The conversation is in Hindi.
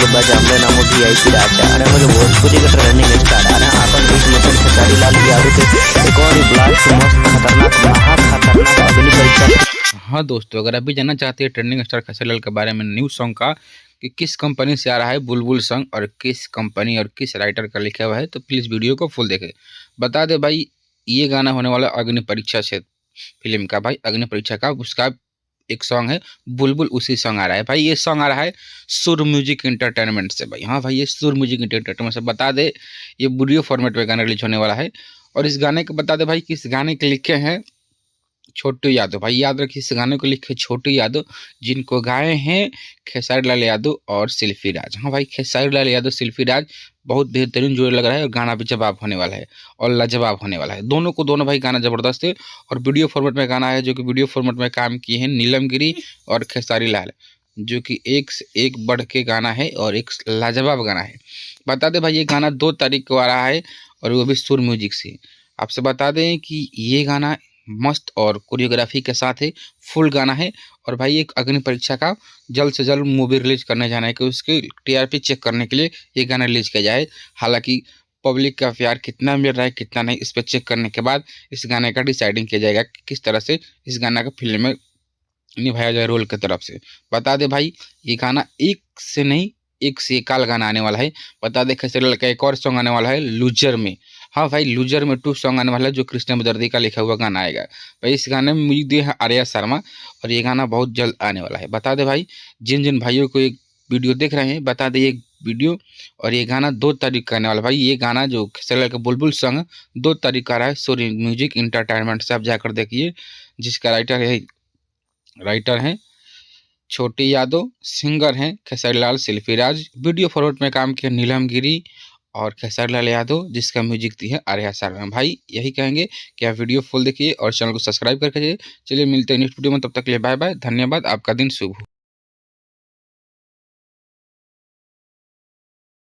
बजावले नामो वीआईपी राजा आणि मग भोजपुरी का ट्रेंडिंग स्टार आणि आपण बीच मटन खेसारी लाल यादव के एक और ही ब्लास्ट मस्त खतरनाक महा खतरनाक अगली परीक्षा। हाँ दोस्तों, अगर अभी जानना चाहते हैं ट्रेंडिंग स्टार खेसारी लाल के बारे में न्यू सॉन्ग का कि किस कंपनी से आ रहा है बुलबुल सॉन्ग और किस कंपनी और किस राइटर का लिखा हुआ है, तो प्लीज़ वीडियो को फुल देखें। बता दे भाई, ये गाना होने वाला अग्नि परीक्षा से फिल्म का, भाई अग्नि परीक्षा का उसका एक सॉन्ग है बुलबुल, उसी सॉन्ग आ रहा है भाई। ये सॉन्ग आ रहा है सुर म्यूजिक इंटरटेनमेंट से भाई। हाँ भाई, ये सुर म्यूजिक इंटरटेनमेंट से। बता दे ये वीडियो फॉर्मेट में गाना रिलीज होने वाला है। और इस गाने को बता दे भाई कि इस गाने के लिखे हैं छोटू यादव। भाई याद रखिए, इस गाने को लिखे छोटू यादव, जिनको गाए हैं खेसारी लाल यादव और शिल्पी राज। हाँ भाई, खेसारी लाल यादव शिल्पी राज बहुत बेहतरीन जोड़ी लग रहा है और गाना भी जवाब होने वाला है और लाजवाब होने वाला है। दोनों को दोनों भाई गाना जबरदस्त है और वीडियो फॉर्मेट में गाना है, जो कि वीडियो फॉर्मेट में काम किए हैं नीलम गिरी और खेसारी लाल, जो कि एक से एक बढ़ के गाना है और एक लाजवाब गाना है। बता दें भाई, ये गाना 2 तारीख को आ रहा है और वो भी सुर म्यूजिक से। आपसे बता दें कि ये गाना मस्त और कोरियोग्राफी के साथ है, फुल गाना है। और भाई एक अग्नि परीक्षा का जल्द से जल्द मूवी रिलीज करने जाना है कि उसके टीआरपी चेक करने के लिए ये गाना रिलीज किया जाए। हालांकि पब्लिक का प्यार कितना मिल रहा है कितना नहीं, इस पर चेक करने के बाद इस गाने का डिसाइडिंग किया जाएगा कि किस तरह से इस गाना का फिल्म में निभाया जाए रोल की तरफ से। बता दे भाई, ये गाना एक से नहीं, एक से एकाल गाना आने वाला है। बता दे खेसारी लाल का एक और सॉन्ग आने वाला है लूजर में। हाँ भाई, लूजर में 2 सॉन्ग आने वाला है, जो कृष्ण बेदर्दी का लिखा हुआ गाना आएगा भाई। इस गाने में म्यूजिक दिया है आर्या शर्मा और ये गाना बहुत जल्द आने वाला है। बता दे भाई, जिन जिन भाइयों को एक वीडियो देख रहे हैं, बता दे ये वीडियो और ये गाना 2 तारीख का आने वाला भाई। ये गाना जो खेसारी लाल का बुलबुल सॉन्ग 2 तारीख का आ रहा है सूर्य म्यूजिक इंटरटेनमेंट से। आप जाकर देखिए, जिसका राइटर है छोटी यादव, सिंगर हैं खेसारी लाल शिल्पी राज, वीडियो फॉर्मेट में काम किया नीलम गिरी और खेसारी लाल यादव, जिसका म्यूजिक दी है आर्या शर्मा। भाई यही कहेंगे कि आप वीडियो फुल देखिए और चैनल को सब्सक्राइब करके चलिए मिलते हैं नेक्स्ट वीडियो में। तब तक के लिए बाय बाय, धन्यवाद, आपका दिन शुभ हो।